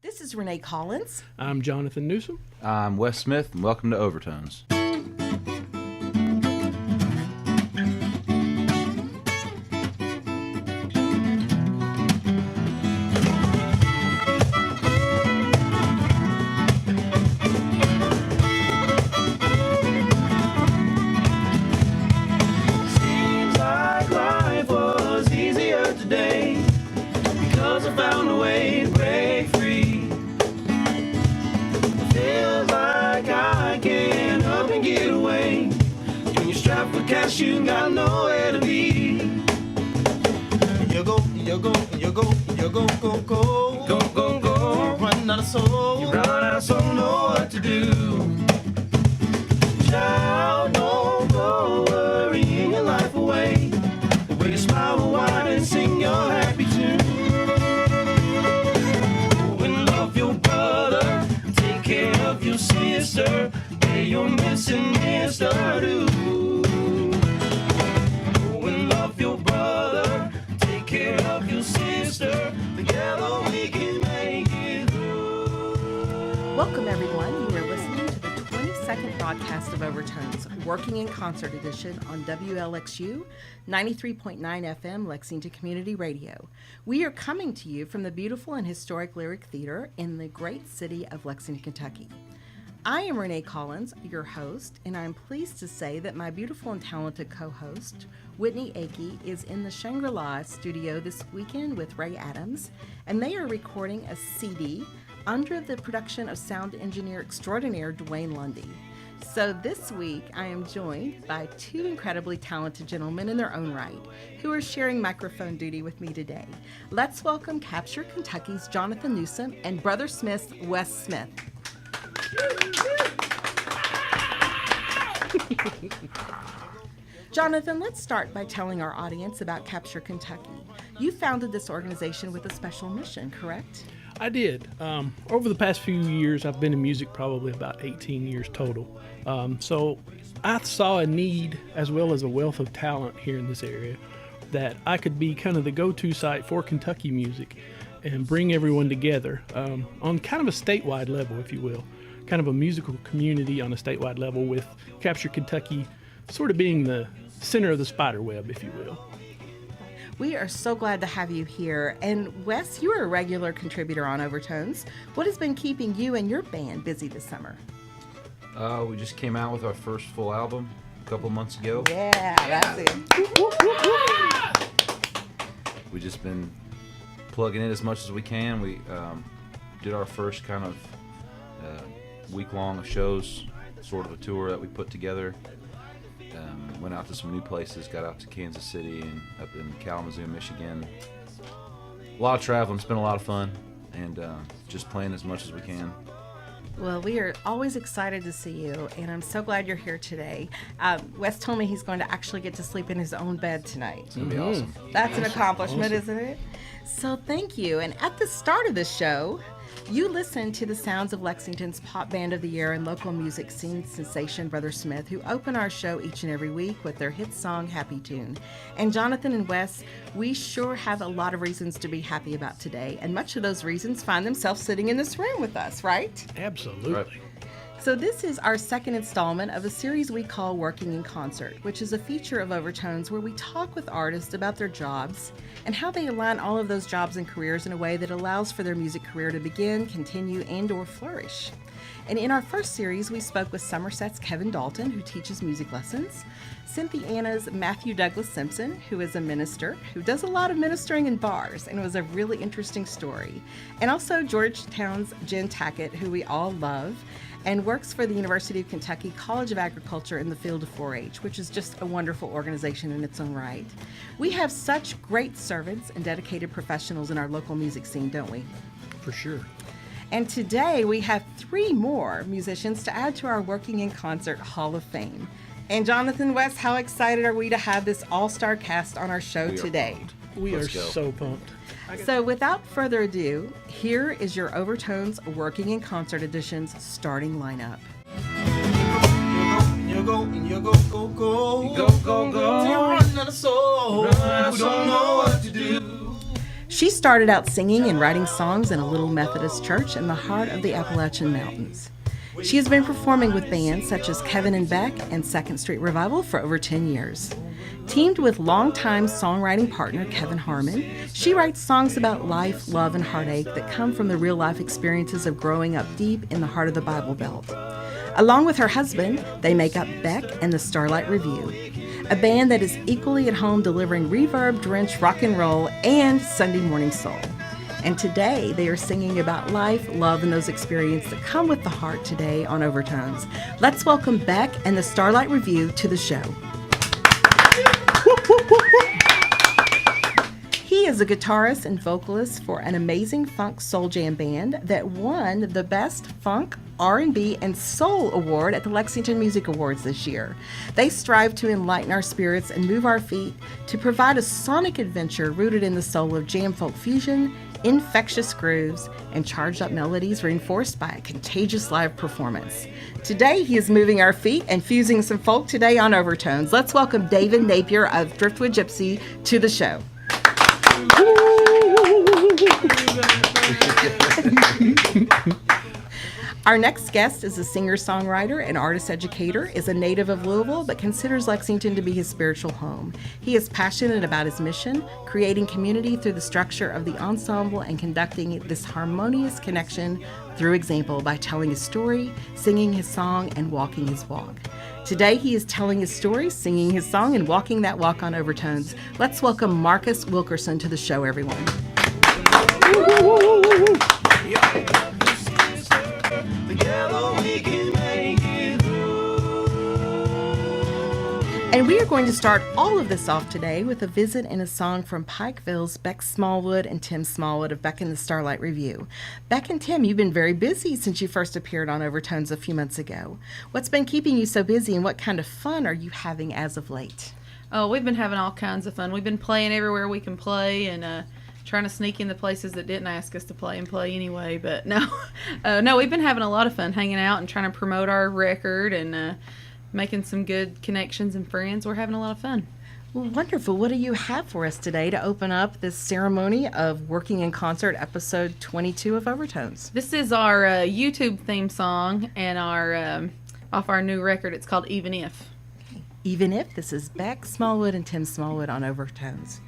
This is Renee Collins. I'm Jonathan Newsome. I'm Wes Smith, and welcome to Overtones. Seems like life was easier today because I found a way to break free. Feels like I can't up and get away. When you're strapped for cash, you got nowhere to be. You go, go. Running out of soul. You run out of soul, know what to do. Child, don't go worrying your life away. The way you smile and whine and sing your happy tune. Go and love your brother, take care of your sister, pay your missing mister too. Go and love your brother, take care of your sister, together we can make it through. Welcome, everyone. You are listening to the 22nd broadcast of Overtones, Working in Concert Edition on WLXU 93.9 FM, Lexington Community Radio. We are coming to you from the beautiful and historic Lyric Theater in the great city of Lexington, Kentucky. I am Renee Collins, your host, and I'm pleased to say that my beautiful and talented co-host, Whitney Akey, is in the Shangri-La studio this weekend with Ray Adams, and they are recording a CD under the production of sound engineer extraordinaire Dwayne Lundy. So this week, I am joined by two incredibly talented gentlemen in their own right who are sharing microphone duty with me today. Let's welcome Capture Kentucky's Jonathan Newsome and Brother Smith's Wes Smith. Jonathan, let's start by telling our audience about Capture Kentucky. You founded this organization with a special mission, correct? I did. Over the past few years, I've been in music probably about 18 years total. So I saw a need as well as a wealth of talent here in this area that I could be kind of the go-to site for Kentucky music and bring everyone together on kind of a statewide level, if you will. Kind of a musical community on a statewide level with Capture Kentucky sort of being the center of the spider web, if you will. We are so glad to have you here. And Wes, you are a regular contributor on Overtones. What has been keeping you and your band busy this summer? We just came out with our first full album a couple months ago. Yeah, that's it. We've just been plugging in as much as we can. We did our first kind of week-long of shows, sort of a tour that we put together. Went out to some new places, got out to Kansas City and up in Kalamazoo, Michigan. A lot of traveling, it's been a lot of fun, and just playing as much as we can. Well, we are always excited to see you, and I'm so glad you're here today. Wes told me he's going to actually get to sleep in his own bed tonight. It's going to be awesome. That's an accomplishment, isn't it? So thank you. And at the start of the show, you listened to the sounds of Lexington's Pop Band of the Year and local music scene sensation, Brother Smith, who open our show each and every week with their hit song, Happy Tune. And Jonathan and Wes, we sure have a lot of reasons to be happy about today, and much of those reasons find themselves sitting in this room with us, right? Absolutely. Right. So this is our second installment of a series we call Working in Concert, which is a feature of Overtones where we talk with artists about their jobs and how they align all of those jobs and careers in a way that allows for their music career to begin, continue, and or flourish. And in our first series, we spoke with Somerset's Kevin Dalton, who teaches music lessons, Cynthiana's Matthew Douglas Simpson, who is a minister, who does a lot of ministering in bars, and it was a really interesting story. And also Georgetown's Jen Tackett, who we all love, and works for the University of Kentucky College of Agriculture in the field of 4-H, which is just a wonderful organization in its own right. We have such great servants and dedicated professionals in our local music scene, don't we? For sure. And today we have 3 more musicians to add to our Working in Concert Hall of Fame. And Jonathan, West, how excited are we to have this all-star cast on our show today? We Let's are go. so pumped. So without further ado, here is your Overtones Working in Concert Edition's starting lineup. You go, go. You're running out of soul. You don't know what to do. She started out singing and writing songs in a little Methodist church in the heart of the Appalachian Mountains. She has been performing with bands such as Kevin and Beck and Second Street Revival for over 10 years. Teamed with longtime songwriting partner Kevin Harmon, she writes songs about life, love, and heartache that come from the real-life experiences of growing up deep in the heart of the Bible Belt. Along with her husband, they make up Beck and the Starlight Review, a band that is equally at home delivering reverb-drenched rock and roll and Sunday morning soul. And today, they are singing about life, love, and those experiences that come with the heart today on Overtones. Let's welcome Beck and the Starlight Review to the show. He is a guitarist and vocalist for an amazing funk soul jam band that won the Best Funk, R&B, and Soul Award at the Lexington Music Awards this year. They strive to enlighten our spirits and move our feet to provide a sonic adventure rooted in the soul of jam folk fusion, infectious grooves, and charged up melodies reinforced by a contagious live performance. Today, he is moving our feet and fusing some folk today on Overtones. Let's welcome David Napier of Driftwood Gypsy to the show. Our next guest is a singer-songwriter and artist educator, is a native of Louisville, but considers Lexington to be his spiritual home. He is passionate about his mission, creating community through the structure of the ensemble and conducting this harmonious connection through example by telling his story, singing his song, and walking his walk. Today, he is telling his story, singing his song, and walking that walk on Overtones. Let's welcome Marcus Wilkerson to the show, everyone. And we are going to start all of this off today with a visit and a song from Pikeville's Beck Smallwood and Tim Smallwood of Beck and the Starlight Review. Beck and Tim, you've been very busy since you first appeared on Overtones a few months ago. What's been keeping you so busy, and what kind of fun are you having as of late? Oh, we've been having all kinds of fun. We've been playing everywhere we can play and trying to sneak in the places that didn't ask us to play and play anyway. But no, we've been having a lot of fun hanging out and trying to promote our record and making some good connections and friends. We're having a lot of fun. Well, wonderful. What do you have for us today to open up this ceremony of Working in Concert, episode 22 of Overtones? This is our YouTube theme song and our off our new record. It's called Even If. Okay. Even If. This is Beck Smallwood and Tim Smallwood on Overtones.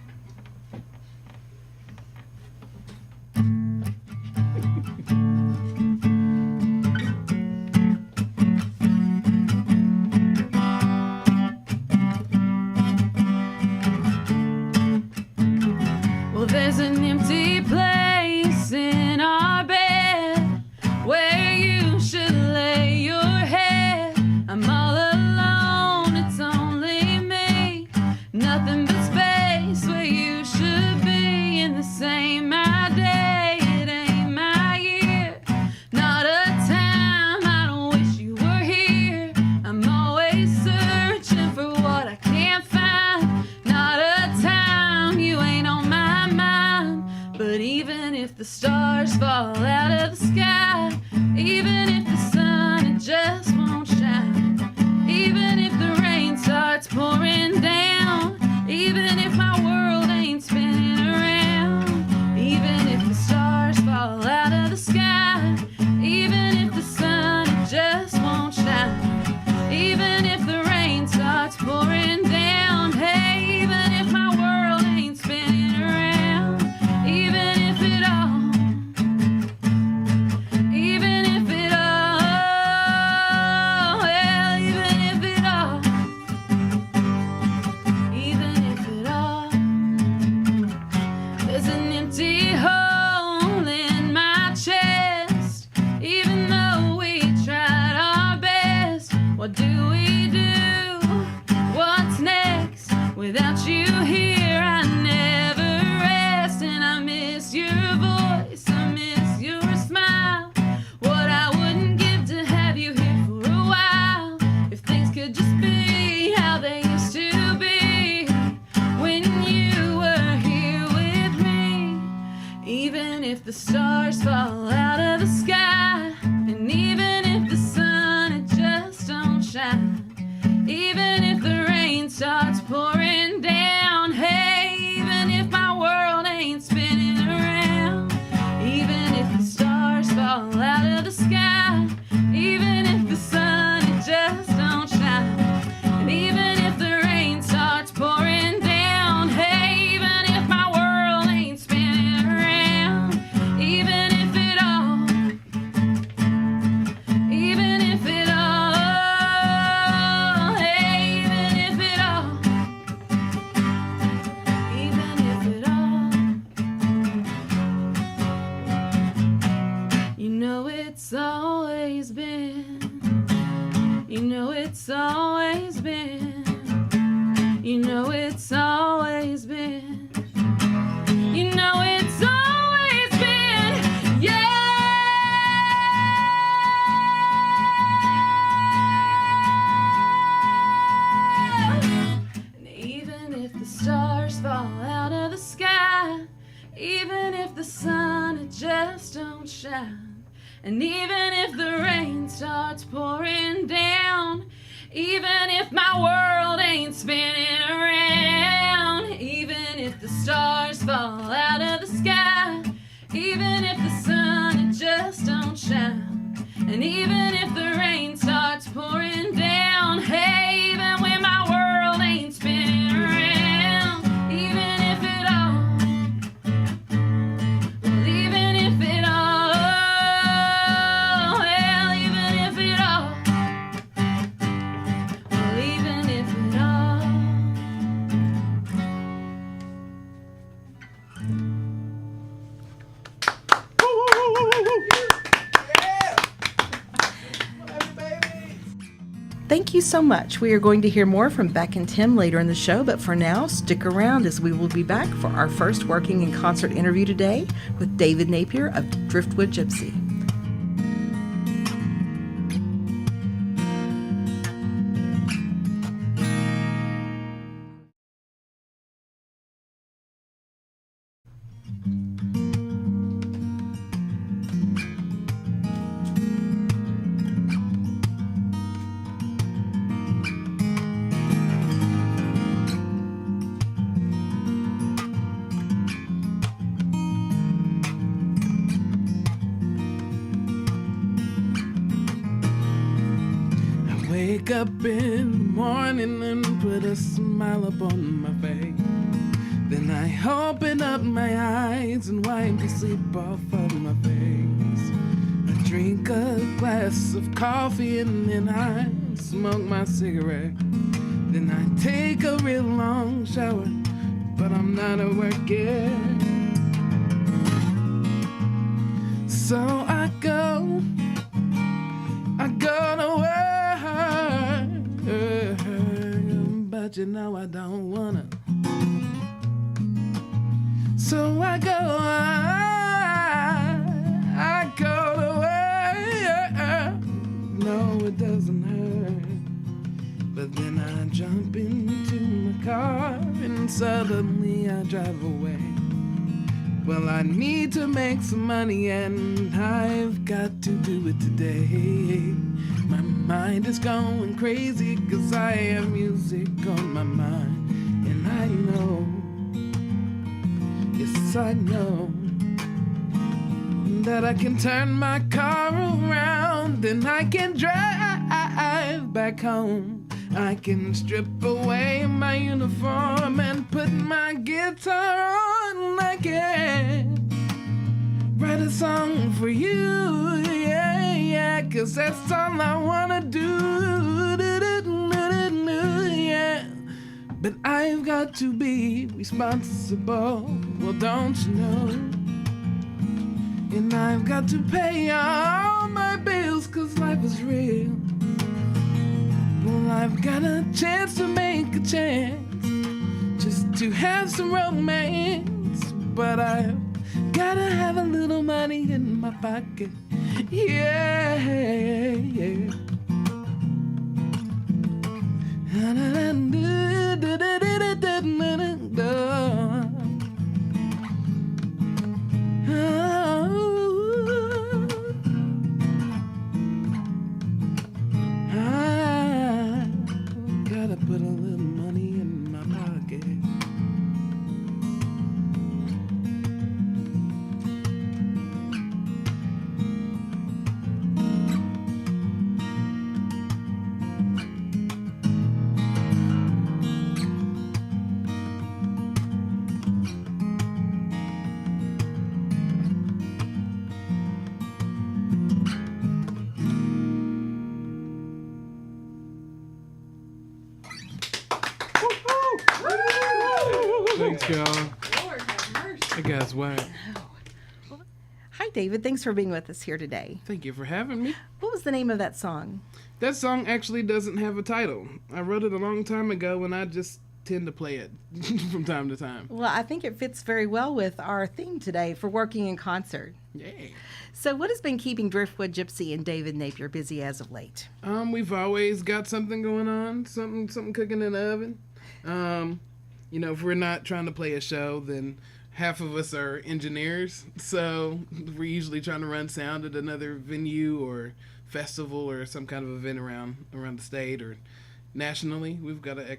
There's an empty place in our bed where you should lay your head. I'm all alone, it's only me. Nothing but space where you should be. In the same my day, it ain't my year. Not a time I don't wish you were here. I'm always searching for what I can't find. Not a time you ain't on my mind. But even if the stars fall out of the sky, even if the sun it just won't shine, even if the rain starts pouring down, even if my world ain't spinning around, even if the stars fall out of the sky, even if the sun it just won't shine, even if the rain starts pouring down, hey, even if my world ain't spinning around, even if it all, even if it all, well, even if it all, even if it all, there's an empty hole in my chest, even though we tried our best. What do we do? What's next? Without you here, I never rest, and I miss your voice, I miss your smile. What I wouldn't give to have you here for a while. If things could just be how they used to be when you were here with me. Even if the stars fall out of the sky, and even if the sun it just don't shine, even if the rain starts pouring down, hey, even if my world ain't spinning fall out of the sky, even if the sun it just don't shine, and even if the rain starts pouring down, hey, even if my world ain't spinning around, even if it all, even if it all, hey, even if it all, even if it all, you know it's always been, you know it's always been, you know it's always been, you know it's always been, yeah. And even if the stars fall out of the sky, even if the sun it just don't shine, and even if the rain starts pouring down, even if my world ain't spinning around, even if the stars fall out of the sky, even if the sun it just don't shine, and even if the rain starts pouring down, hey, even when my world ain't spinning around, even if it all, well, even if it all, well, even if it all, well, even if it all. Thank you so much. We are going to hear more from Beck and Tim later in the show, but for now, stick around as we will be back for our first working in concert interview today with David Napier of Driftwood Gypsy. Wake up in the morning and put a smile upon my face. Then I open up my eyes and wipe the sleep off of my face. I drink a glass of coffee and then I smoke my cigarette. Then I take a real long shower, but I'm not at work yet. So I go to work. But you know I don't wanna. So I go to work. No, it doesn't hurt. But then I jump into my car and suddenly I drive away. Well, I need to make some money and I've got to do it today. My mind is going crazy 'cause I have music on my mind. And I know, yes I know, that I can turn my car around and I can drive back home. I can strip away my uniform and put my guitar on. I can write a song for you, yeah, yeah, 'cause that's all I wanna do, yeah. But I've got to be responsible, well, don't you know? And I've got to pay all my bills 'cause life is real. Well, I've got a chance to make a chance, just to have some romance, but I've gotta have a little money in my pocket, yeah, yeah. Gotta put a little money in my pocket. y'all. Lord have mercy. I guess what? Hi, David. Thanks for being with us here today. Thank you for having me. What was the name of that song? That song actually doesn't have a title. I wrote it a long time ago, and I just tend to play it from time to time. Well, I think it fits very well with our theme today for working in concert. Yay. So, what has been keeping Driftwood Gypsy and David Napier busy as of late? We've always got something going on, something cooking in the oven. If we're not trying to play a show, then half of us are engineers, so we're usually trying to run sound at another venue or festival or some kind of event around the state or nationally. We've got a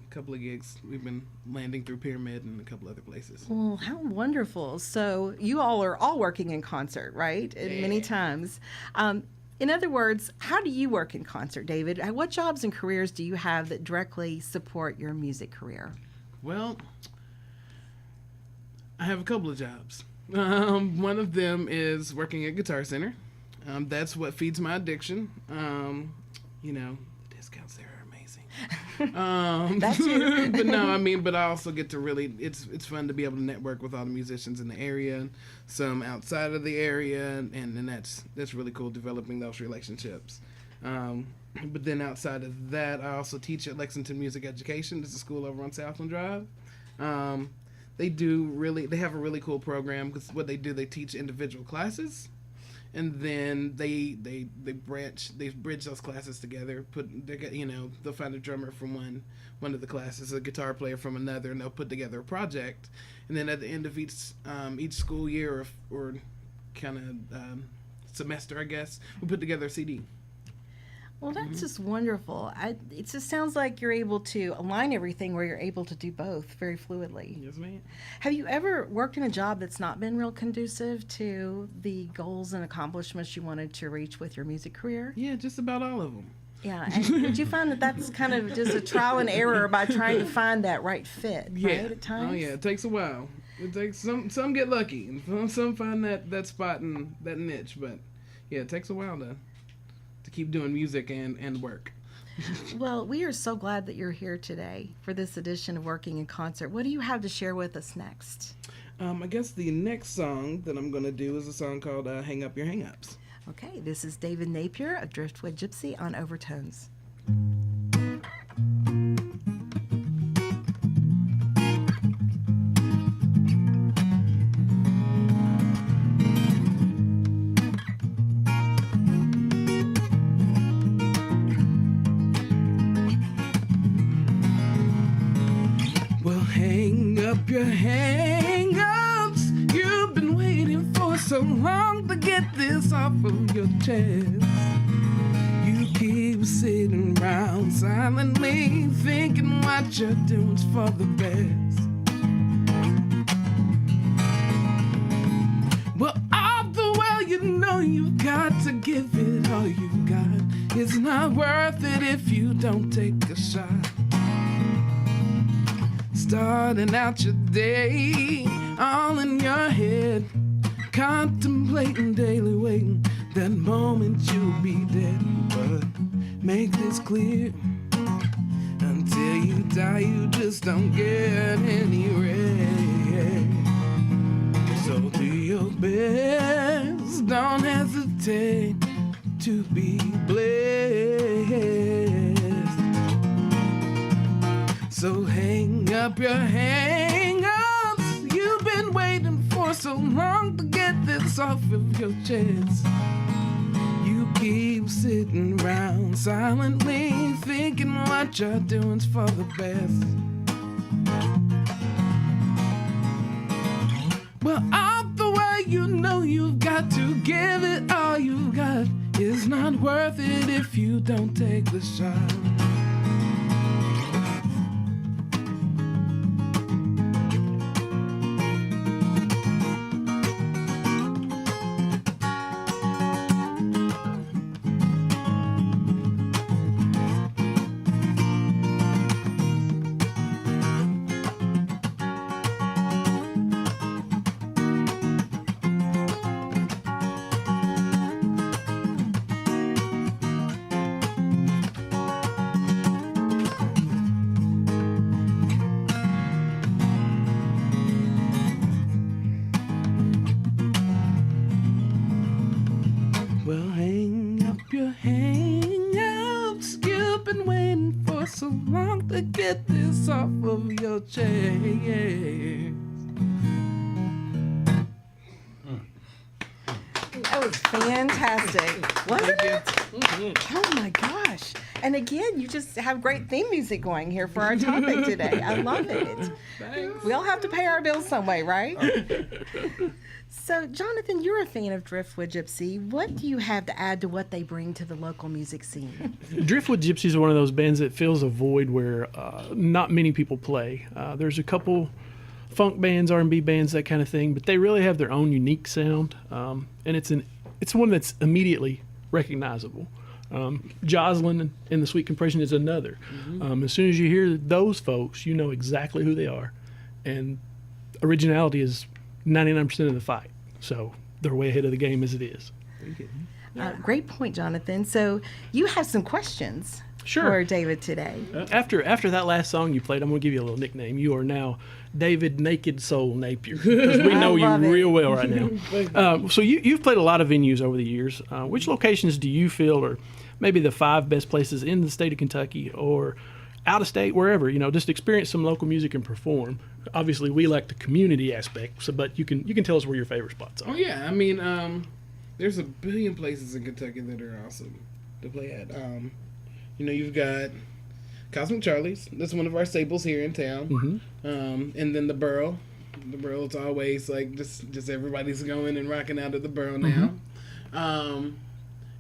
couple of gigs. We've been landing through Pyramid and a couple other places. Well, how wonderful. So, you all are all working in concert, right? And many times. In other words, how do you work in concert, David? What jobs and careers do you have that directly support your music career? Well, I have a couple of jobs. One of them is working at Guitar Center. That's what feeds my addiction. The discounts there are amazing. That's you. but I also get to really, it's fun to be able to network with all the musicians in the area, some outside of the area, and that's really cool, developing those relationships. But then outside of that, I also teach at Lexington Music Education. It's a school over on Southland Drive. They have a really cool program because what they do, they teach individual classes, and then they bridge those classes together. They'll find a drummer from one of the classes, a guitar player from another, and they'll put together a project. And then at the end of each school year or kind of semester, I guess, we put together a CD. Well, that's just wonderful. It just sounds like you're able to align everything where you're able to do both very fluidly. Yes, ma'am. Have you ever worked in a job that's not been real conducive to the goals and accomplishments you wanted to reach with your music career? Yeah, just about all of them. Yeah. And did you find that that's kind of just a trial and error by trying to find that right fit, right, at times? Oh, yeah. It takes a while. It takes some get lucky, and some find that spot and that niche. But, yeah, it takes a while to keep doing music and work. Well, we are so glad that you're here today for this edition of Working in Concert. What do you have to share with us next? I guess the next song that I'm going to do is a song called Hang Up Your Hang-Ups. Okay, this is David Napier of Driftwood Gypsy on Overtones. Your hang-ups, you've been waiting for so long to get this off of your chest. You keep sitting around silently thinking what you're doing's for the best. Well, all the while you know you've got to give it all you've got. It's not worth it if you don't take a shot. Starting out your day, all in your head, contemplating daily waiting, that moment you'll be dead. But make this clear, until you die you just don't get any rest. So do your best, don't hesitate to be blessed. So hang up your hang-ups, you've been waiting for so long to get this off of your chest. You keep sitting around silently thinking what you're doing's for the best. Well, all the way you know you've got to give it all you've got. It's not worth it if you don't take the shot. Well, hang up your hang-ups. You've been waiting for so long to get this off of your chest. That was fantastic. Wasn't it? Oh my gosh. And again, you just have great theme music going here for our topic today. I love it. Thanks. We all have to pay our bills some way, right? So, Jonathan, you're a fan of Driftwood Gypsy. What do you have to add to what they bring to the local music scene? Driftwood Gypsies are one of those bands that fills a void where not many people play. There's a couple funk bands, R&B bands, that kind of thing, but they really have their own unique sound, and it's one that's immediately recognizable. Jocelyn and the Sweet Compression is another. As soon as you hear those folks, you know exactly who they are, and originality is 99% of the fight. So they're way ahead of the game as it is. Great point, Jonathan. So you have some questions for David today. After that last song you played, I'm going to give you a little nickname. You are now David Naked Soul Napier, because we know you real well right now. So you've played a lot of venues over the years. Which locations do you feel are maybe the 5 best places in the state of Kentucky or out of state, wherever, just experience some local music and perform? Obviously, we like the community aspect, but you can tell us where your favorite spots are. Oh yeah, I mean, there's a billion places in Kentucky that are awesome to play at. You've got Cosmic Charlie's. That's one of our staples here in town. And then the Burrow. The Burrow is always like just everybody's going and rocking out at the Burrow now.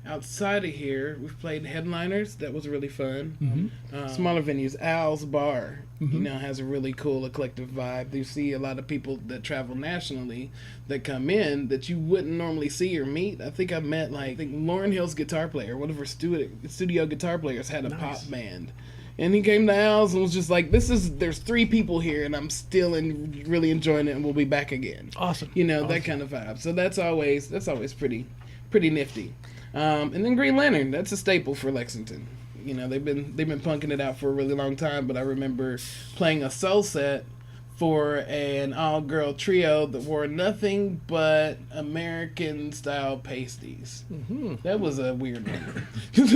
Outside of here, we've played Headliners. That was really fun. Smaller venues. Al's Bar, has a really cool eclectic vibe. You see a lot of people that travel nationally that come in that you wouldn't normally see or meet. I think I met Lauryn Hill's guitar player. One of her studio guitar players had a pop band. And he came to Al's and was just like, there's 3 people here and I'm still really enjoying it and we'll be back again. Awesome. That kind of vibe. So that's always pretty nifty. And then Green Lantern, that's a staple for Lexington. They've been punking it out for a really long time, but I remember playing a soul set for an all-girl trio that wore nothing but American-style pasties. That was a weird one. Did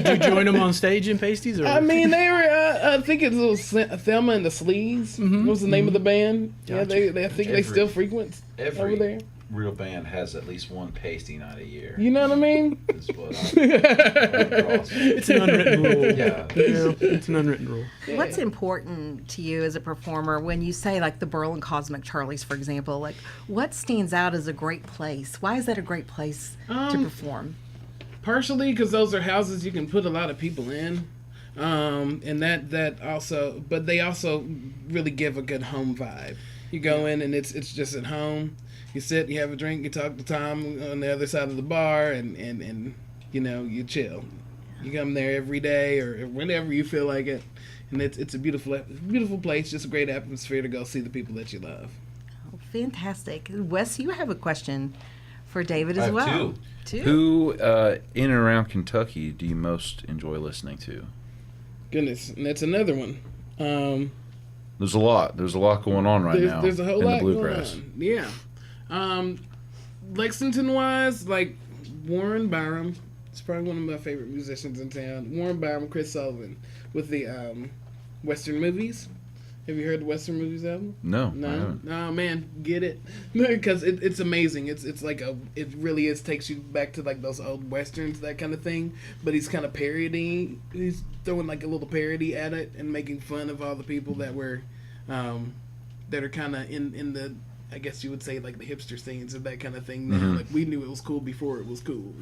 you join them on stage in pasties? Or? I mean, they were, I think it was Thelma and the Sleaze was the name of the band. Gotcha. Yeah, I think they still frequent over there. Real band has at least one pasty night a year. You know what I mean? Is what it's an unwritten rule. Yeah. It's an unwritten rule. What's important to you as a performer when you say the Burl and Cosmic Charlie's, for example? What stands out as a great place? Why is that a great place to perform? Partially because those are houses you can put a lot of people in. And that also, but they also really give a good home vibe. You go in and it's just at home. You sit, you have a drink, you talk to Tom on the other side of the bar, and you chill. You come there every day or whenever you feel like it, and it's a beautiful place, just a great atmosphere to go see the people that you love. Oh, fantastic. Wes, you have a question for David as well. I have two. Who in and around Kentucky do you most enjoy listening to? Goodness, and that's another one. There's a lot going on right now. There's a whole in lot the bluegrass. going on. Yeah. Lexington-wise, Warren Byram. It's probably one of my favorite musicians in town. Warren Byram, Chris Sullivan, with the Western Movies. Have you heard the Western Movies album? No. Oh man, get it, because it's amazing. It really takes you back to those old westerns, that kind of thing. But he's kind of parodying. He's throwing a little parody at it and making fun of all the people that were that are kind of in the, I guess you would say, the hipster scenes or that kind of thing now. We knew it was cool before it was cool,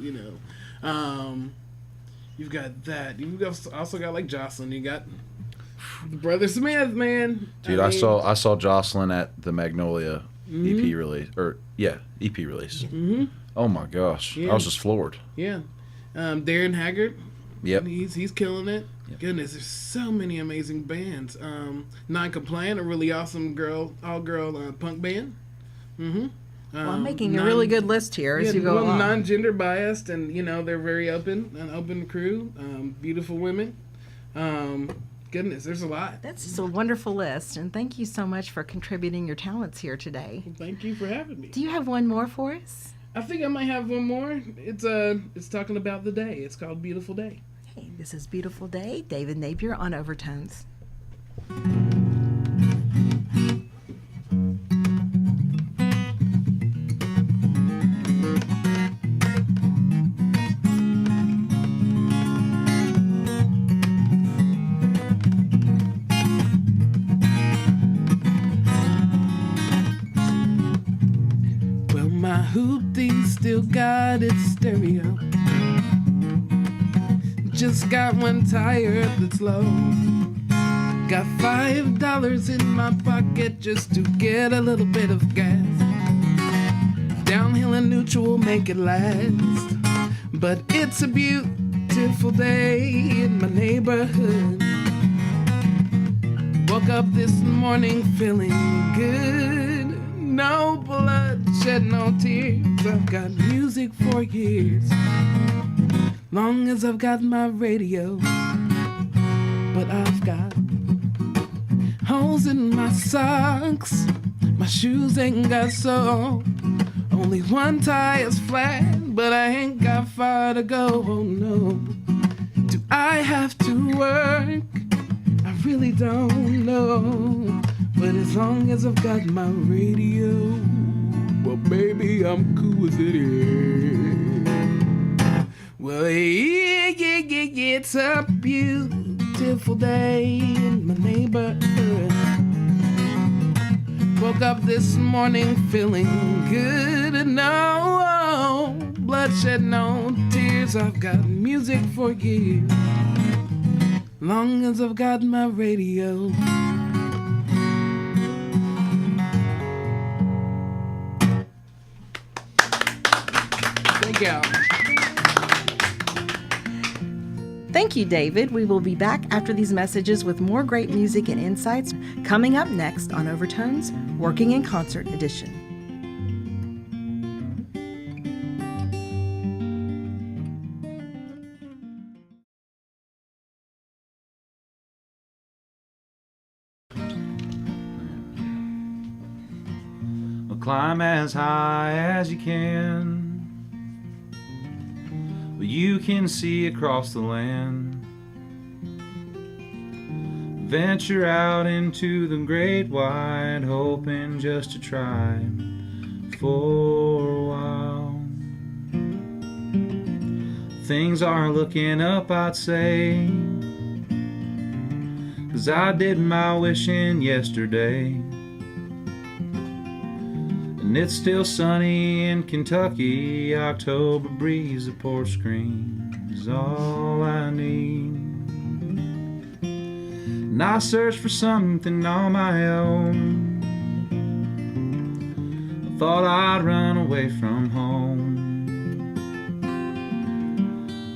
You've got that. You've also got Jocelyn. You got Brother Smith, man. Dude, I saw Jocelyn at the Magnolia EP release. EP release. Oh my gosh. Yeah. I was just floored. Yeah. Darren Haggard. Yep. He's killing it. Yep. Goodness, there's so many amazing bands. Non-Compliant, a really awesome all-girl punk band. Well, I'm making a really good list here as you go along. Non-gender biased, and they're very an open crew. Beautiful women. Goodness, there's a lot. That's just a wonderful list, and thank you so much for contributing your talents here today. Well, thank you for having me. Do you have one more for us? I think I might have one more. It's talking about the day. It's called Beautiful Day. Hey, this is Beautiful Day, David Napier on Overtones. Well, my hoopty still got its stereo. Just got one tire that's low. Got $5 in my pocket just to get a little bit of gas. Downhill and neutral make it last. But it's a beautiful day in my neighborhood. Woke up this morning feeling good. No bloodshed, no tears. I've got music for years. Long as I've got my radio. But I've got holes in my socks. My shoes ain't got soul. Only one tire's flat, but I ain't got far to go. Oh no. Do I have to work? I really don't know. But as long as I've got my radio, well, baby, I'm cool as it is. Well, yeah, it's a beautiful day in my neighborhood. Woke up this morning feeling good. No bloodshed, no tears. I've got music for years. Long as I've got my radio. Thank you. Thank you, David. We will be back after these messages with more great music and insights coming up next on Overtones Working in Concert Edition. Well, climb as high as you can. Well, you can see across the land. Venture out into the great wide, hoping just to try for a while. Things are looking up, I'd say, 'cause I did my wishing yesterday. And it's still sunny in Kentucky. October breeze, a porch screen is all I need. And I searched for something on my own. I thought I'd run away from home.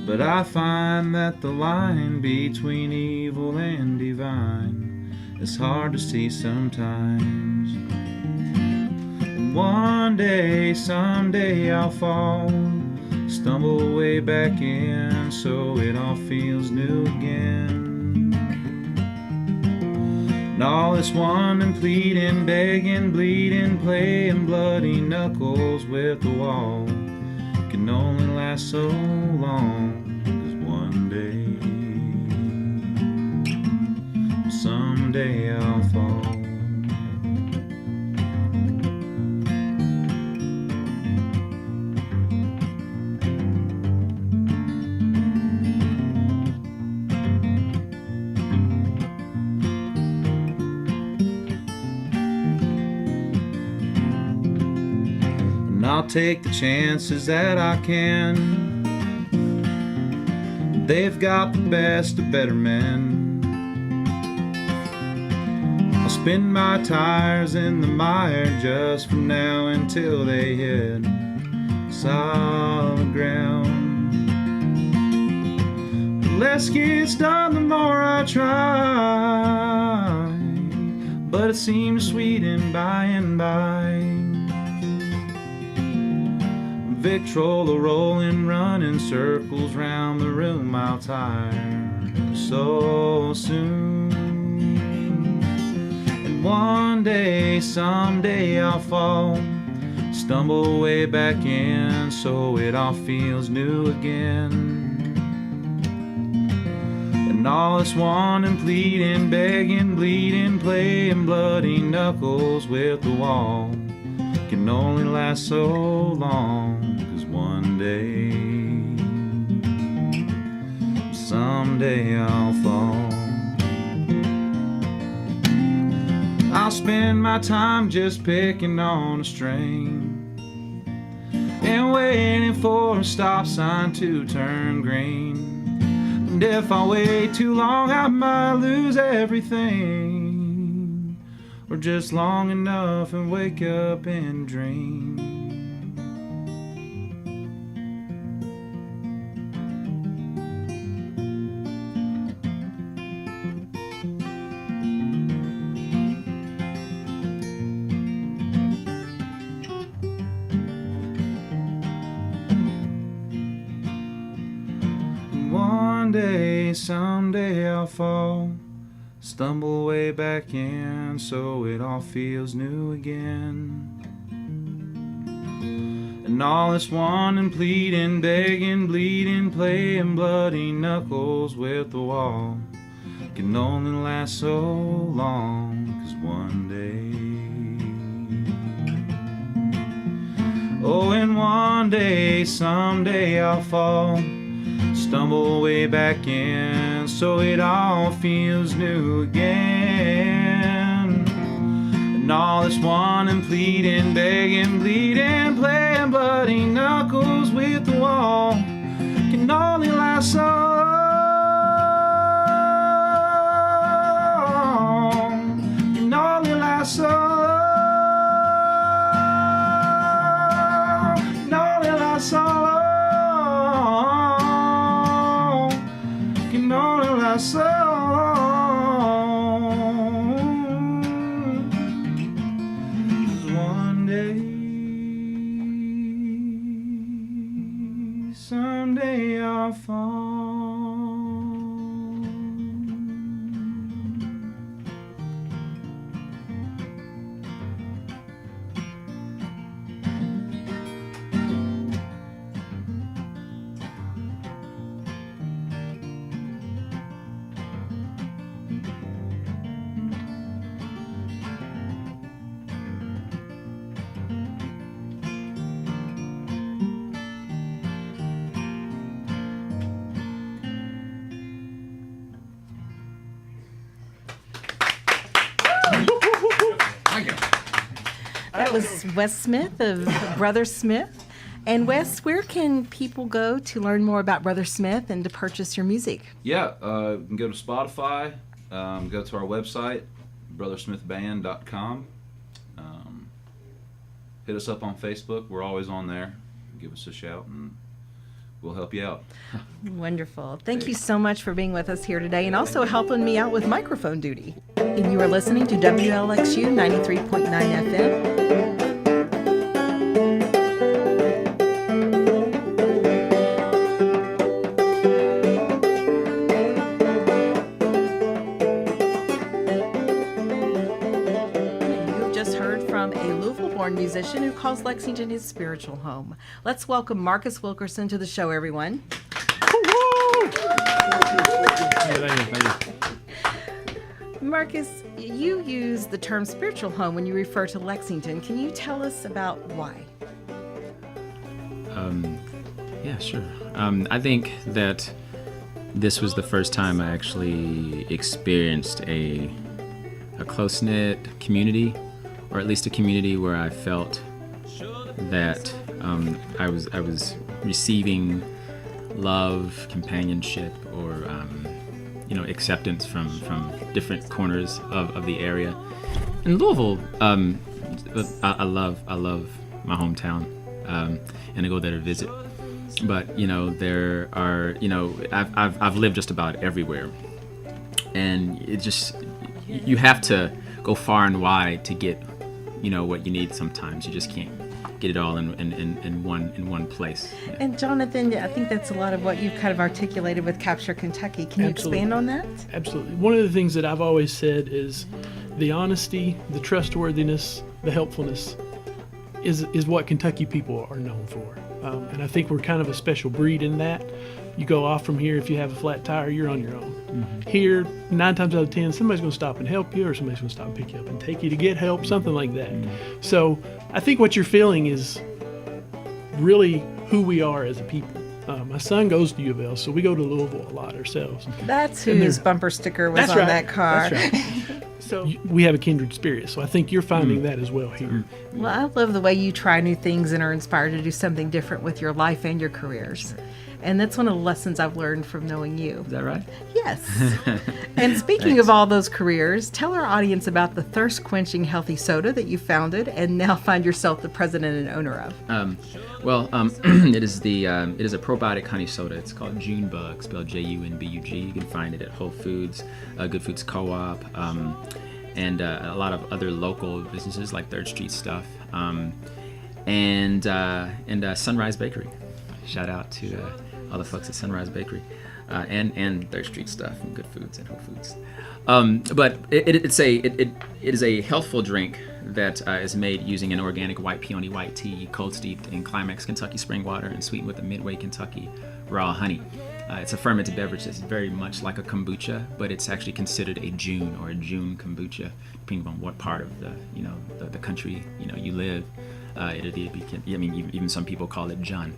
But I find that the line between evil and divine is hard to see sometimes. One day, someday I'll fall, stumble way back in, so it all feels new again. And all this wondering, pleading, begging, bleeding, playing bloody knuckles with the wall can only last so long. 'Cause one day, someday I'll fall. I'll take the chances that I can. They've got the best of better men. I'll spin my tires in the mire just from now until they hit solid ground. The less gets done, the more I try, but it seems to sweeten by and by. Victrola rolling, running circles round the room, I'll tire so soon. And one day, someday I'll fall, stumble way back in so it all feels new again. And all this wanting, pleading, begging, bleeding, playing bloody knuckles with the wall can only last so long, 'cause one day, someday I'll fall. I'll spend my time just picking on a string and waiting for a stop sign to turn green. And if I wait too long, I might lose everything, or just long enough and wake up and dream. One day, someday I'll fall, stumble way back in so it all feels new again. And all this wanting, pleading, begging, bleeding, playing bloody knuckles with the wall can only last so long, 'cause one day, oh, and one day, someday I'll fall, stumble way back in so it all feels new again. And all this wanting, pleading, begging, bleeding, playing bloody knuckles with the wall can only last so long, can only last so long, can only last so long. So one day, someday I'll fall. That was Wes Smith of Brother Smith. And Wes, where can people go to learn more about Brother Smith and to purchase your music? Yeah, you can go to Spotify, go to our website, brothersmithband.com. Hit us up on Facebook. We're always on there. Give us a shout and we'll help you out. Wonderful. Thank you so much for being with us here today and also helping me out with microphone duty. And you are listening to WLXU 93.9 FM. Musician who calls Lexington his spiritual home. Let's welcome Marcus Wilkerson to the show, everyone. Marcus, you use the term spiritual home when you refer to Lexington. Can you tell us about why? Yeah, sure. I think that this was the first time I actually experienced a close-knit community, or at least a community where I felt that I was receiving love, companionship, or acceptance from different corners of the area. In Louisville, I love my hometown, and I go there to visit. But there are I've lived just about everywhere, and it just, you have to go far and wide to get what you need. Sometimes you just can't get it all in one place. Yeah. And Jonathan, I think that's a lot of what you've kind of articulated with Capture Kentucky. Can you expand on that? Absolutely. One of the things that I've always said is the honesty, the trustworthiness, the helpfulness. is what Kentucky people are known for. And I think we're kind of a special breed in that. You go off from here, if you have a flat tire, you're on your own. Here, 9 times out of 10, somebody's going to stop and help you, or somebody's going to stop and pick you up and take you to get help, something like that. So I think what you're feeling is really who we are as a people. My son goes to U of L, so we go to Louisville a lot ourselves. That's whose bumper sticker was That's on right. that car. That's right. So we have a kindred spirit, so I think you're finding that as well here. Well, I love the way you try new things and are inspired to do something different with your life and your careers. And that's one of the lessons I've learned from knowing you. Is that right? Yes. And speaking of all those careers, tell our audience about the thirst-quenching healthy soda that you founded and now find yourself the president and owner of. It is a probiotic honey soda. It's called Junebug, spelled Junbug. You can find it at Whole Foods, Good Foods Co-op, and a lot of other local businesses like Third Street Stuff, and Sunrise Bakery. Shout out to all the folks at Sunrise Bakery, and Third Street Stuff and Good Foods and Whole Foods. But it is a healthful drink that is made using an organic white peony white tea, cold steeped in Climax Kentucky spring water and sweetened with a Midway Kentucky raw honey. It's a fermented beverage that's very much like a kombucha, but it's actually considered a June or a June kombucha, depending on what part of the country you live. Even some people call it Jun.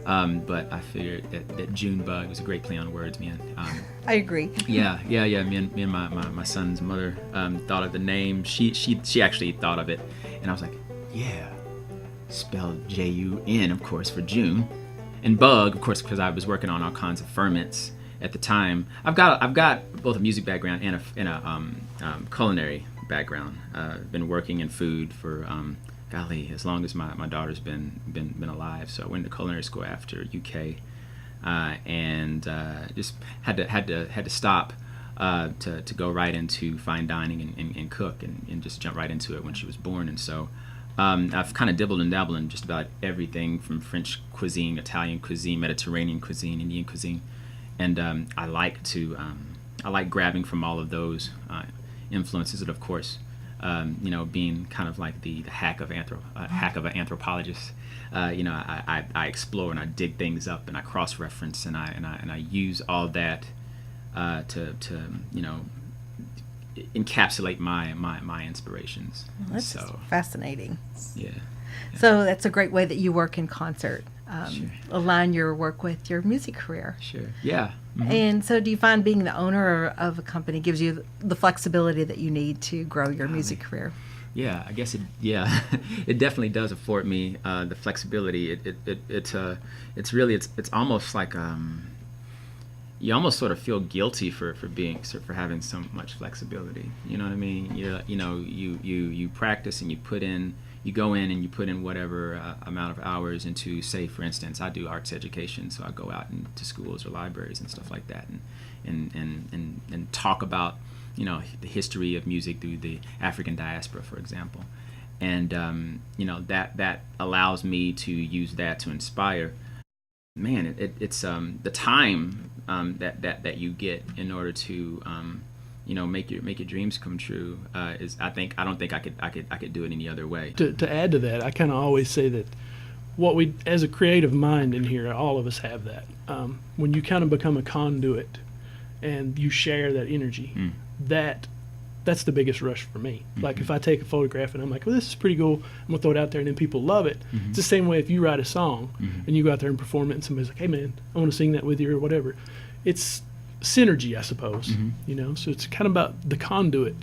But I figured that Junebug was a great play on words, man. I agree. Yeah. Me and my son's mother thought of the name. She actually thought of it, and I was like, yeah, spelled Jun, of course, for June, and bug, of course, because I was working on all kinds of ferments at the time. I've got both a music background and a culinary background. I've been working in food for golly, as long as my daughter's been alive. So I went to culinary school after UK, and just had to stop to go right into fine dining and cook and just jump right into it when she was born. And so I've kind of dibbled and dabbled in just about everything from French cuisine, Italian cuisine, Mediterranean cuisine, Indian cuisine, and I like grabbing from all of those influences. And of course, being kind of like the hack of an anthropologist, I explore and I dig things up and I cross-reference and I use all that to encapsulate my inspirations. Well, that's fascinating. Yeah. So that's a great way that you work in concert. Sure. Align your work with your music career. Sure. Yeah. Mm-hmm. And so do you find being the owner of a company gives you the flexibility that you need to grow your music career? Yeah, I guess it definitely does afford me the flexibility. It's almost like you almost sort of feel guilty for having so much flexibility. You know what I mean? You practice and you go in and you put in whatever amount of hours into, say, for instance, I do arts education, so I go out into schools or libraries and stuff like that, and talk about the history of music through the African diaspora, for example, and that allows me to use that to inspire. Man, it's the time that you get in order to make your dreams come true is I don't think I could do it any other way. To add to that, I kind of always say that what we, as a creative mind in here, all of us have that. When you kind of become a conduit and you share that energy, that's the biggest rush for me. Mm-hmm. Like if I take a photograph and I'm like, well, this is pretty cool, I'm gonna throw it out there and then people love it. Mm-hmm. It's the same way if you write a song and you go out there and perform it and somebody's like, hey man, I want to sing that with you or whatever. It's synergy, I suppose. So it's kind of about the conduit.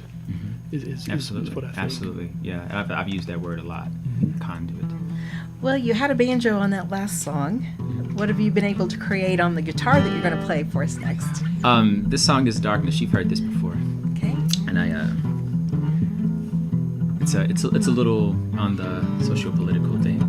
Is what I think. Absolutely, yeah. I've used that word a lot, conduit. Well, you had a banjo on that last song. What have you been able to create on the guitar that you're going to play for us next? This song is Darkness. You've heard this before. Okay. And it's a little on the socio-political thing.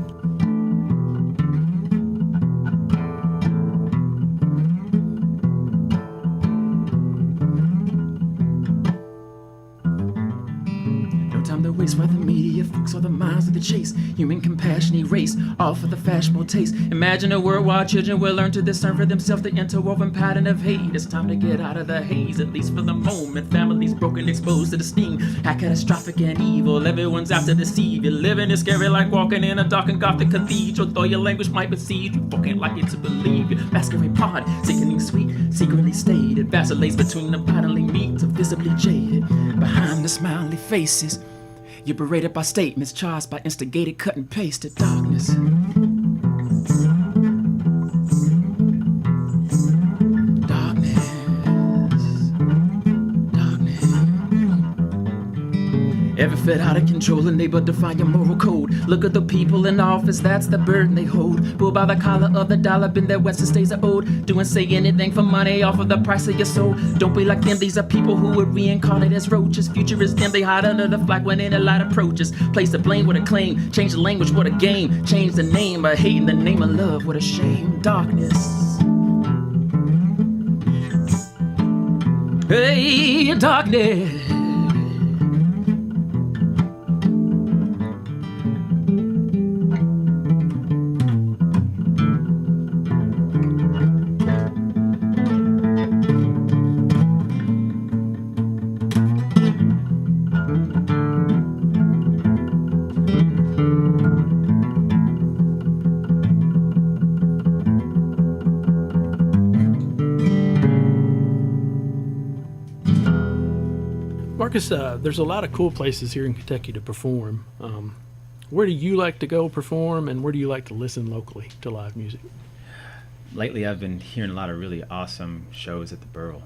No time to waste while the media freaks or the minds of the chase. Human compassion erase, all for the fashionable taste. Imagine a world while children will learn to discern for themselves the interwoven pattern of hate. It's time to get out of the haze, at least for the moment. Families broken, exposed to the sting. How catastrophic and evil, everyone's out to deceive. You're living is scary like walking in a dark and gothic cathedral. Though your language might besiege, you fucking like it to believe. Your masquerade pod, sickening sweet, secretly stayed. It vacillates between the bodily meats of visibly jaded. Behind the smiley faces, you're berated by statements charged by instigated cut and pasted darkness. Ever felt out of control and able to define your moral code? Look at the people in office, that's the burden they hold. Pulled by the collar of the dollar, been their Western states are owed. Do and say anything for money off of the price of your soul. Don't be like them, these are people who would reincarnate as roaches. Future is dim, they hide under the flag when any light approaches. Place the blame with a claim, change the language, what a game. Change the name, but hate in the name of love, what a shame. Darkness. Hey, darkness. Marcus, there's a lot of cool places here in Kentucky to perform. Where do you like to go perform, and where do you like to listen locally to live music? Lately, I've been hearing a lot of really awesome shows at the Burl.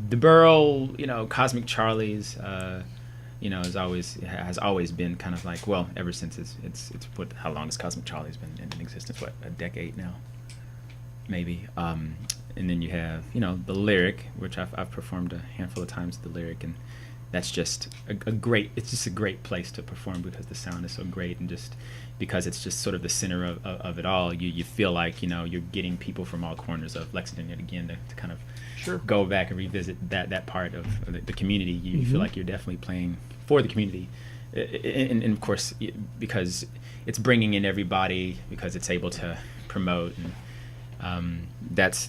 The Burl, Cosmic Charlie's, has always been kind of like, well, ever since it's how long has Cosmic Charlie's been in existence? What, a decade now, maybe. And then you have, the Lyric, which I've performed a handful of times at the Lyric, and that's just it's just a great place to perform because the sound is so great, and just because it's just sort of the center of it all, you feel like, you're getting people from all corners of Lexington yet again to kind of go back and revisit that part of the community. You feel like you're definitely playing for the community. And of course, because it's bringing in everybody, because it's able to promote, and that's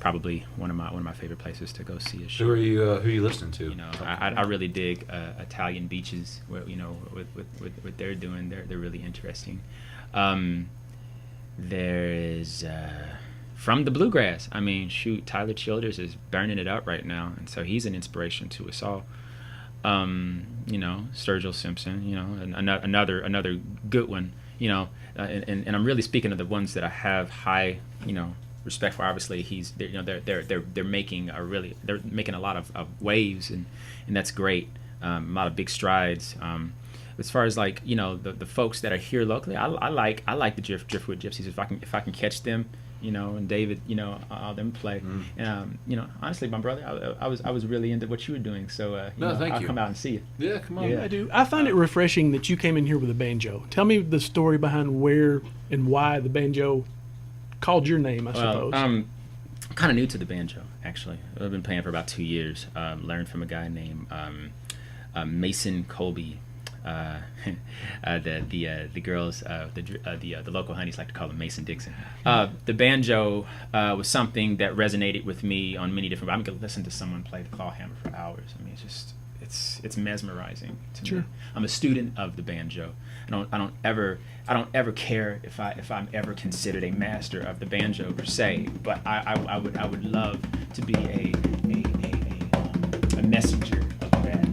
probably one of my favorite places to go see a show. Who are you listening to? I really dig Italian Beaches. What they're doing, they're really interesting. There is from the bluegrass. I mean, shoot, Tyler Childers is burning it up right now, and so he's an inspiration to us all. Sturgill Simpson, another good one. And I'm really speaking of the ones that I have high, respect for. Obviously, they're making a lot of waves, and that's great. A lot of big strides. As far as the folks that are here locally, I like the Driftwood Gypsies if I can catch them. And David, all them play. Honestly, my brother, I was really into what you were doing, so I'll come out and see you. Yeah, come on. Yeah, I do. I find it refreshing that you came in here with a banjo. Tell me the story behind where and why the banjo called your name, I suppose. I'm kind of new to the banjo, actually. I've been playing for about 2 years. Learned from a guy named Mason Colby. The girls, the local honeys like to call him Mason Dixon. The banjo was something that resonated with me on many different. I could listen to someone play the claw hammer for hours. I mean, it's mesmerizing to me. I'm a student of the banjo. I don't ever care if I'm ever considered a master of the banjo per se. But I would love to be a messenger of the banjo.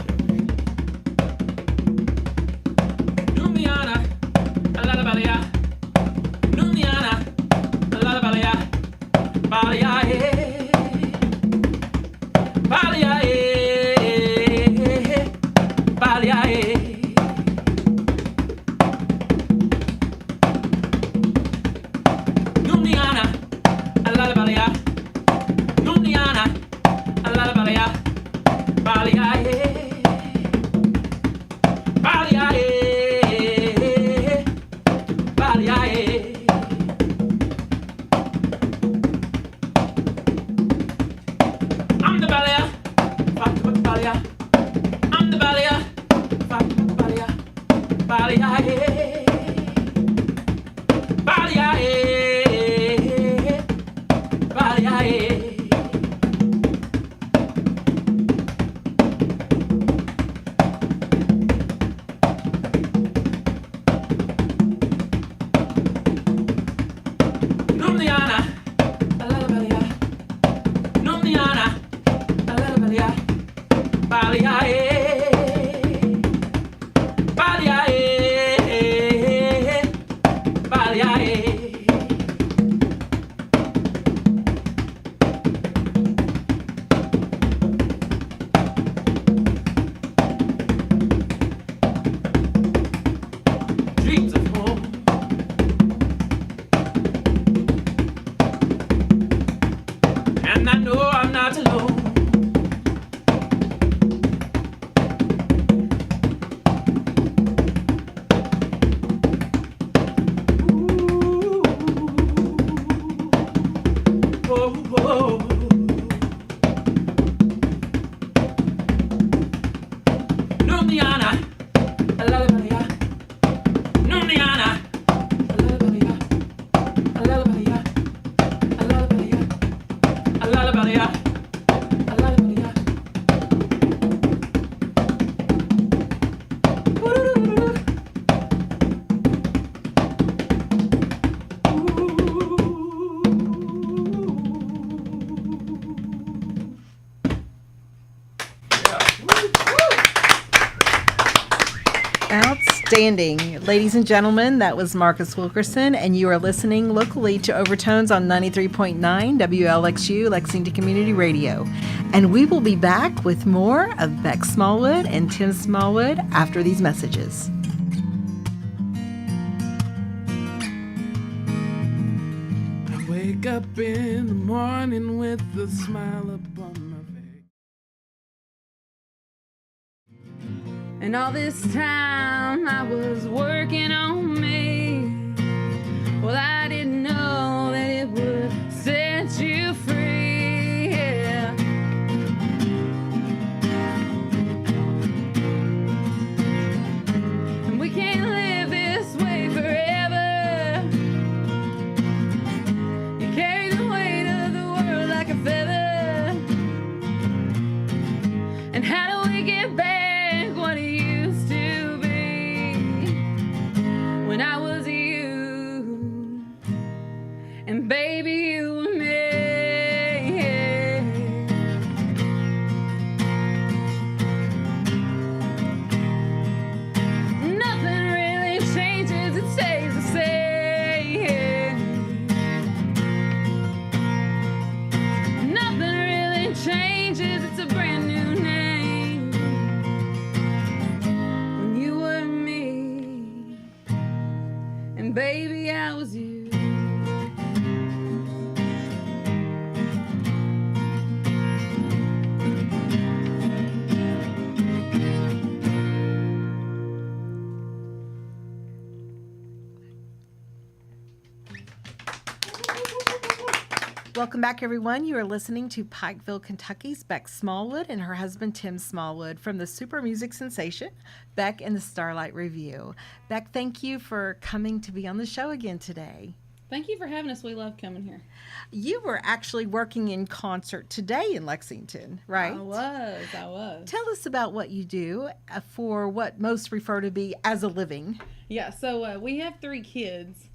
Outstanding. Ladies and gentlemen, that was Marcus Wilkerson, and you are listening locally to Overtones on 93.9 WLXU, Lexington Community Radio. And we will be back with more of Beck Smallwood and Tim Smallwood after these messages. I wake up in the morning with a smile upon my face. And all this time I was working on me. Well, I didn't know that it would set you free. Yeah. And we can't live this way forever. You carry the weight of the world like a feather. And how do we get back what it used to be when I was you and baby you and me? Nothing really changes, it stays the same. Nothing really changes, it's a brand new name. When you were me, and baby I was you. Welcome back, everyone. You are listening to Pikeville, Kentucky's Beck Smallwood and her husband, Tim Smallwood, from the super music sensation, Beck and the Starlight Review. Beck, thank you for coming to be on the show again today. Thank you for having us. We love coming here. You were actually working in concert today in Lexington, right? I was. Tell us about what you do for what most refer to be as a living. Yeah, so we have 3 kids,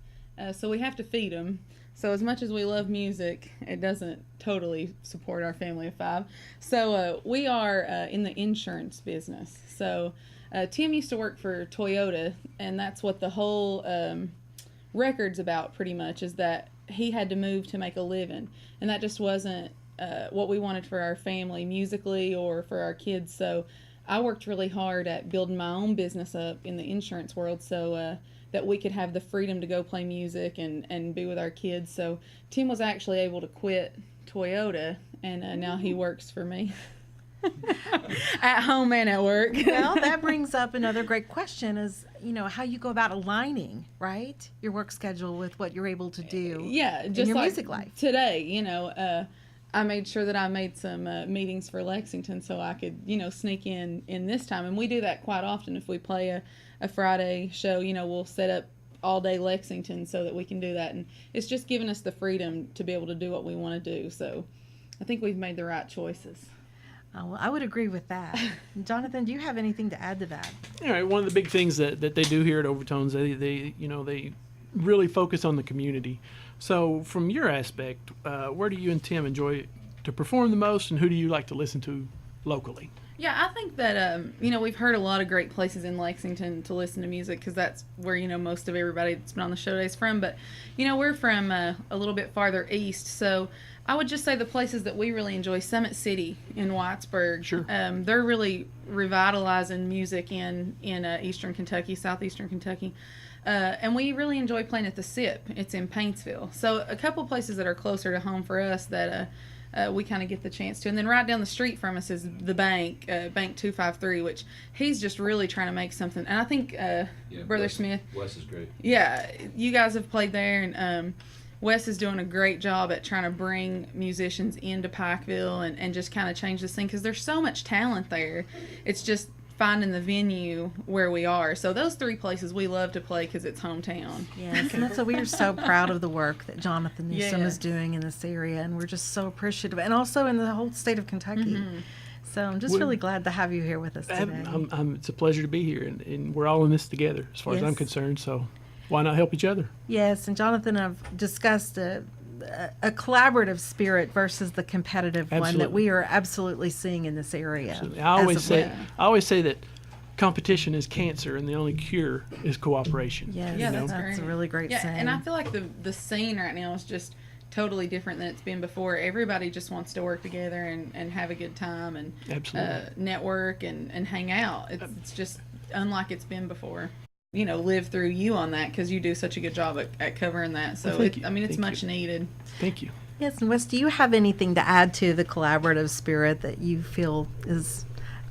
so we have to feed them. So as much as we love music, it doesn't totally support our family of 5. So we are in the insurance business. So Tim used to work for Toyota, and that's what the whole record's about pretty much, is that he had to move to make a living. And that just wasn't what we wanted for our family musically or for our kids. So I worked really hard at building my own business up in the insurance world so that we could have the freedom to go play music and be with our kids. So Tim was actually able to quit Toyota, and now he works for me. At home and at work. Well, that brings up another great question is, how you go about aligning, right? Your work schedule with what you're able to do just in your like music life. Today, I made sure that I made some meetings for Lexington so I could, sneak in this time. And we do that quite often. If we play a Friday show, we'll set up all day Lexington so that we can do that. And it's just given us the freedom to be able to do what we want to do. So I think we've made the right choices. Well, I would agree with that. Jonathan, do you have anything to add to that? All right, one of the big things that they do here at Overtones, they really focus on the community. So from your aspect, where do you and Tim enjoy to perform the most, and who do you like to listen to locally? Yeah, I think that, we've heard a lot of great places in Lexington to listen to music because that's where, most of everybody that's been on the show today is from. But, we're from a little bit farther east. So I would just say the places that we really enjoy, Summit City in Whitesburg. Sure. They're really revitalizing music in eastern Kentucky, southeastern Kentucky. And we really enjoy playing at the SIP. It's in Paintsville. So a couple places that are closer to home for us that we kind of get the chance to. And then right down the street from us is the Bank, Bank 253, which he's just really trying to make something. And I think Brother Smith. Wes is great. Yeah, you guys have played there, and Wes is doing a great job at trying to bring musicians into Pikeville and just kind of change this thing because there's so much talent there. It's just finding the venue where we are. So those three places we love to play because it's hometown. Yes, and that's why we are so proud of the work that Jonathan Newsome Yes. is doing in this area, and we're just so appreciative, and also in the whole state of Kentucky. So I'm just really glad to have you here with us today. It's a pleasure to be here, and we're all in this together as far as I'm Yes. concerned, so why not help each other? Yes, and Jonathan and I've discussed a collaborative spirit versus the competitive one that Absolutely. we are absolutely seeing in this area. Absolutely. I always as of late. say that competition is cancer, and the only cure is cooperation. Yes, Yeah, that's that's a great. really great Yeah, saying. and I feel like the scene right now is just totally different than it's been before. Everybody just wants to work together and have a good time and Absolutely. network and hang out. It's just unlike it's been before. Live through you on that because you do such a good job at covering that. So, Well, thank you. it's Thank much you. needed. Thank you. Yes, and Wes, do you have anything to add to the collaborative spirit that you feel is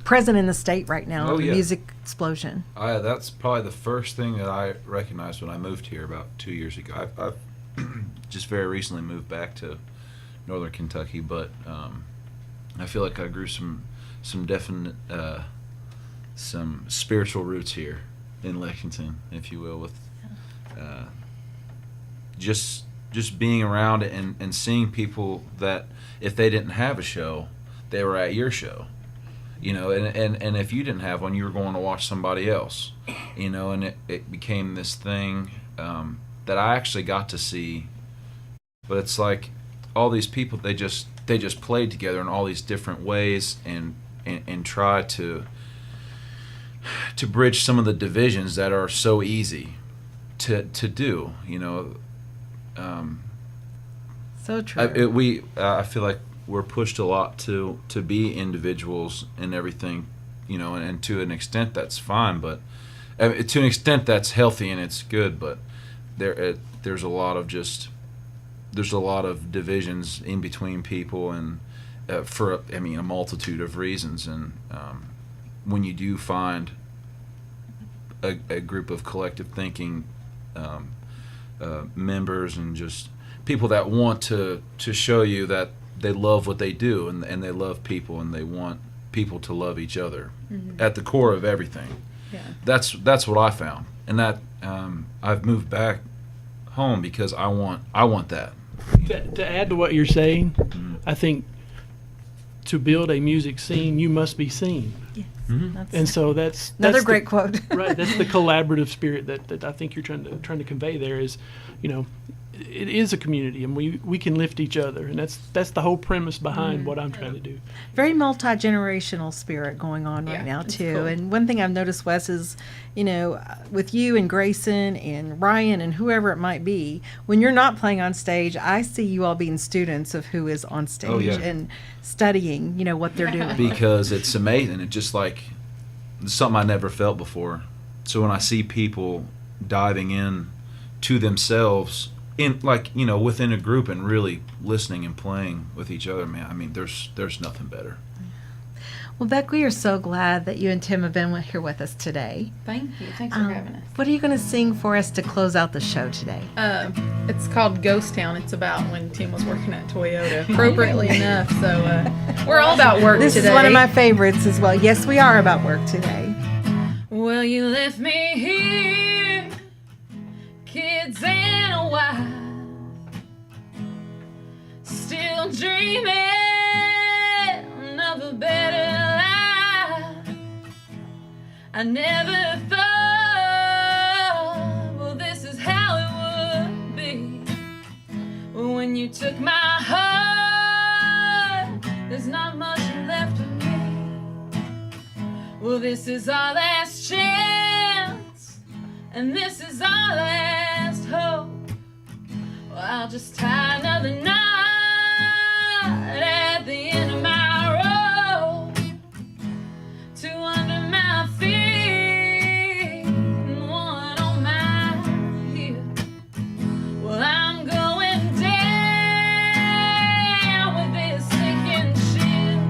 present in the state right now, Oh, the yeah. music explosion? That's probably the first thing that I recognized when I moved here about 2 years ago. I've just very recently moved back to northern Kentucky, but I feel like I grew some definite some spiritual roots here in Lexington, if you will, with just being around and seeing people that if they didn't have a show, they were at your show. And if you didn't have one, you were going to watch somebody else, and it became this thing that I actually got to see. But it's like all these people, they just played together in all these different ways and try to bridge some of the divisions that are so easy to do, So true. I feel like we're pushed a lot to be individuals and everything, and to an extent that's fine, but to an extent that's healthy and it's good. But there's a lot of divisions in between people, and for a multitude of reasons. And when you do find a group of collective thinking members and just people that want to show you that they love what they do and they love people and they want people to love each other at the core of everything. Yeah. That's what I found, and that I've moved back home because I want that. To add to what you're saying, I think to build a music scene, you must be seen. Yes. That's And so that's another the- great quote. Right, that's the collaborative spirit that I think you're trying to convey there is, it is a community, and we can lift each other, and that's the whole premise behind what I'm trying to do. Very multi-generational spirit going on right Yeah, now it's too. cool. And one thing I've noticed, Wes, is with you and Grayson and Ryan and whoever it might be, when you're not playing on stage, I see you all being students of who is on stage Oh, yeah. and studying, what they're doing. Because it's amazing. It's just like it's something I never felt before. So when I see people diving in to themselves in within a group and really listening and playing with each other, man, there's nothing better. Well, Beck, we are so glad that you and Tim have been here with us today. Thank you. Thanks for having us. What are you going to sing for us to close out the show today? It's called Ghost Town. It's about when Tim was working at Toyota, appropriately enough. So we're all about work This today. is one of my favorites as well. Yes, we are about work today. Well, Well, you left me here, kids and a wife, still dreaming of a better life. I never thought, well, this is how it would be. Well, when you took my heart, there's not much left of me. Well, this is our last chance, and this is our last hope. Well, I'll just tie another knot at the end of my rope to under my feet and one on my heel. Well, I'm going down with this sinking ship.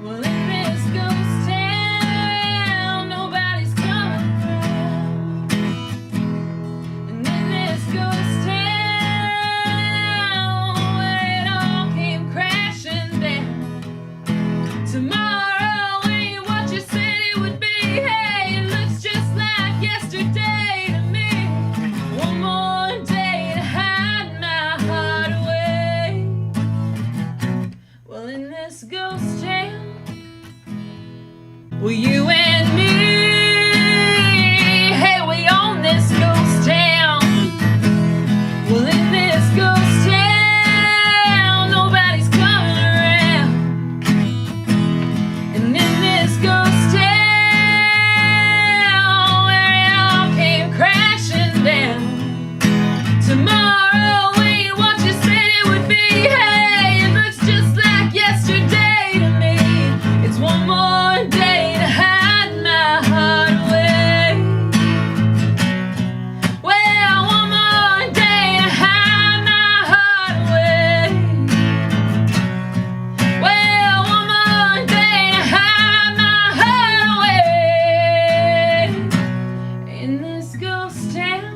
Well, in this ghost town, nobody's coming around. And in this ghost town, where it all came crashing down. Tomorrow ain't what you said it would be. Hey, it looks just like yesterday to me. One more day to hide my heart away. Well, in this ghost town, well, you and me, hey, we own this ghost town. Well, in this ghost town, nobody's coming around. And in this ghost town, where it all came crashing down. Tomorrow ain't what you said it would be. Hey, it looks just like yesterday to me. It's one more day to hide my heart away. Well, one more day to hide my heart away. Well, one more day to hide my heart away. In this ghost town.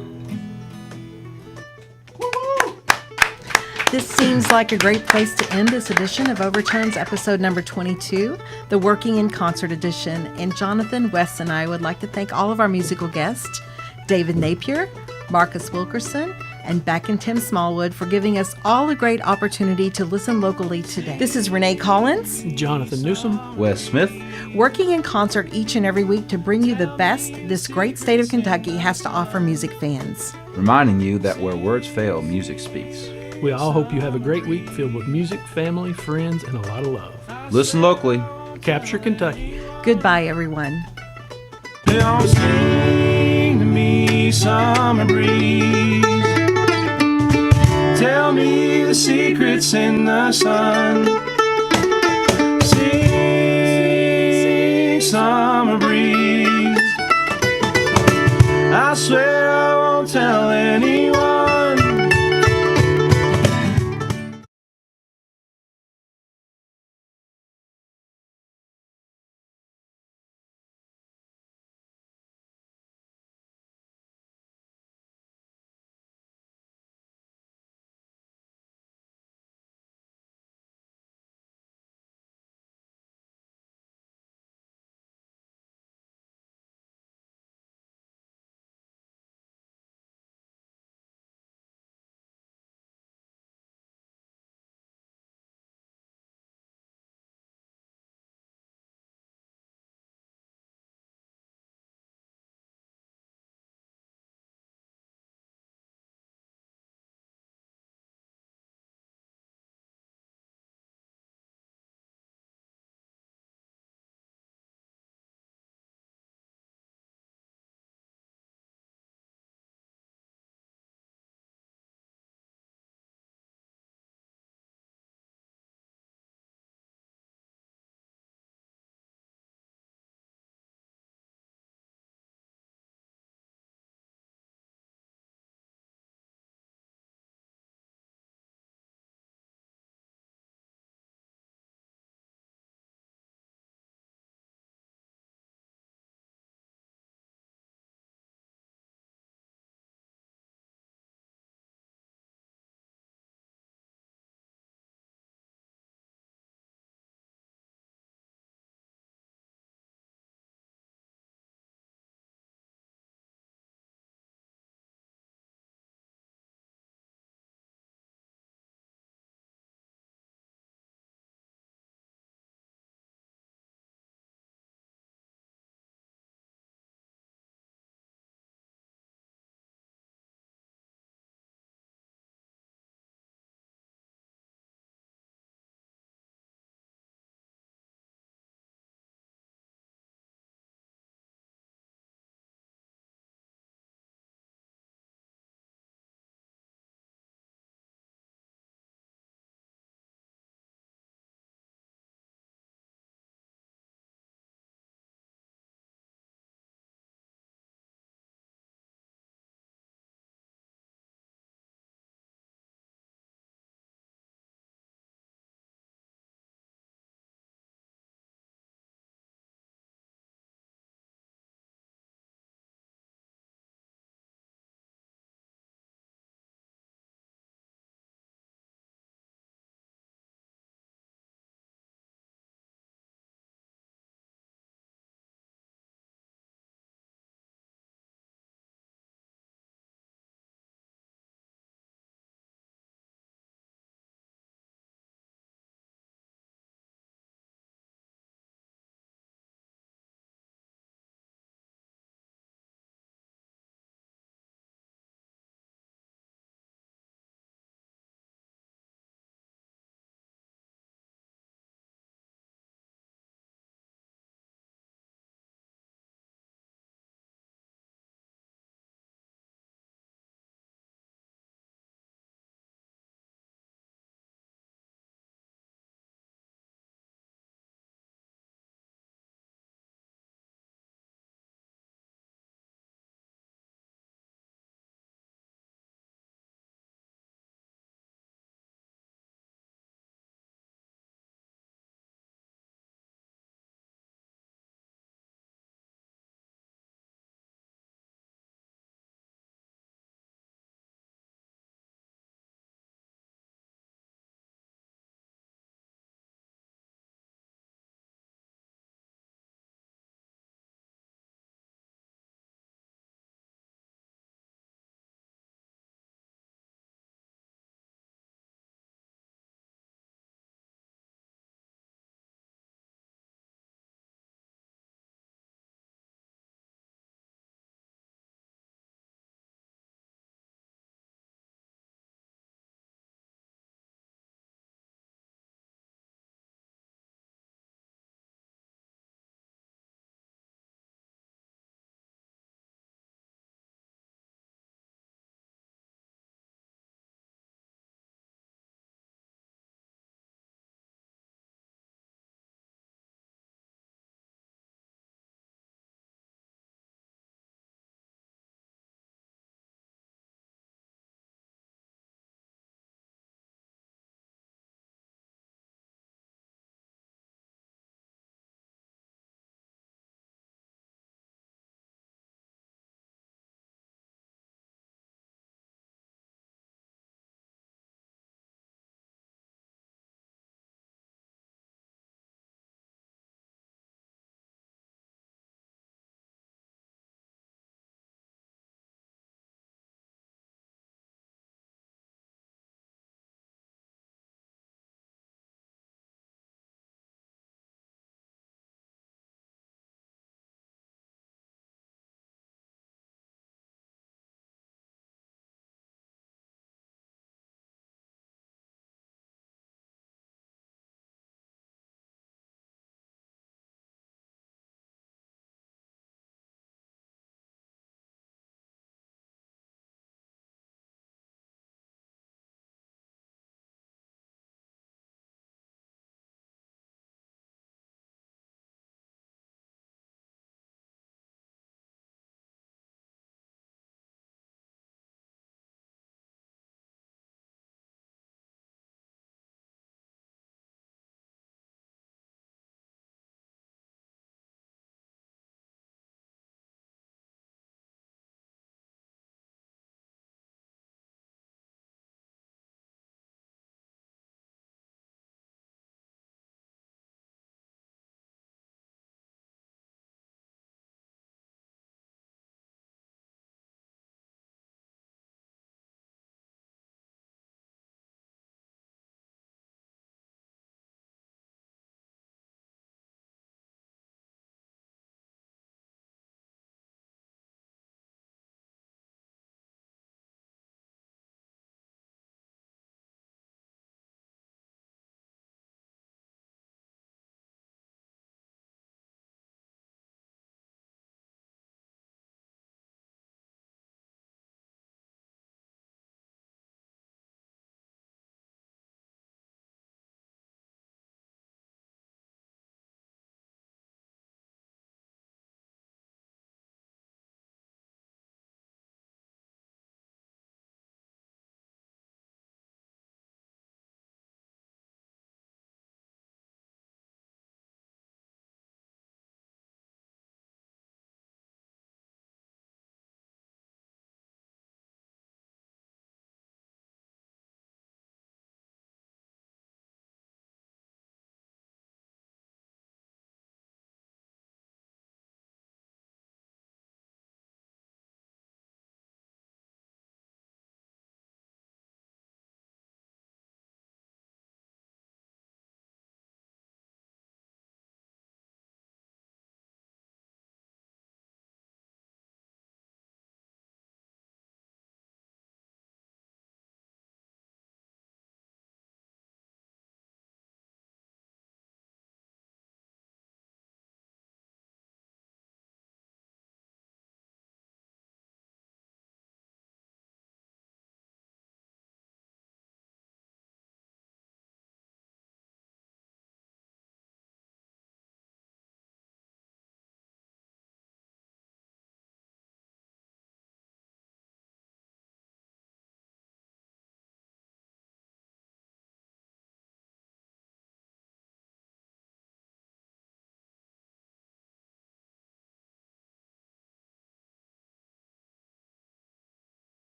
This seems like a great place to end this edition of Overtones, episode number 22, the Working in Concert edition. And Jonathan, Wes, and I would like to thank all of our musical guests, David Napier, Marcus Wilkerson, and Beck and Tim Smallwood, for giving us all a great opportunity to listen locally today. This is Renee Collins, Jonathan Newsome. Wes Smith. working in concert each and every week to bring you the best this great state of Kentucky has to offer music fans. Reminding you that where words fail, music speaks. We all hope you have a great week filled with music, family, friends, and a lot of love. Listen locally. Capture Kentucky. Goodbye, everyone. Don't sing to me, summer breeze. Tell me the secrets in the sun. Sing, summer breeze. I swear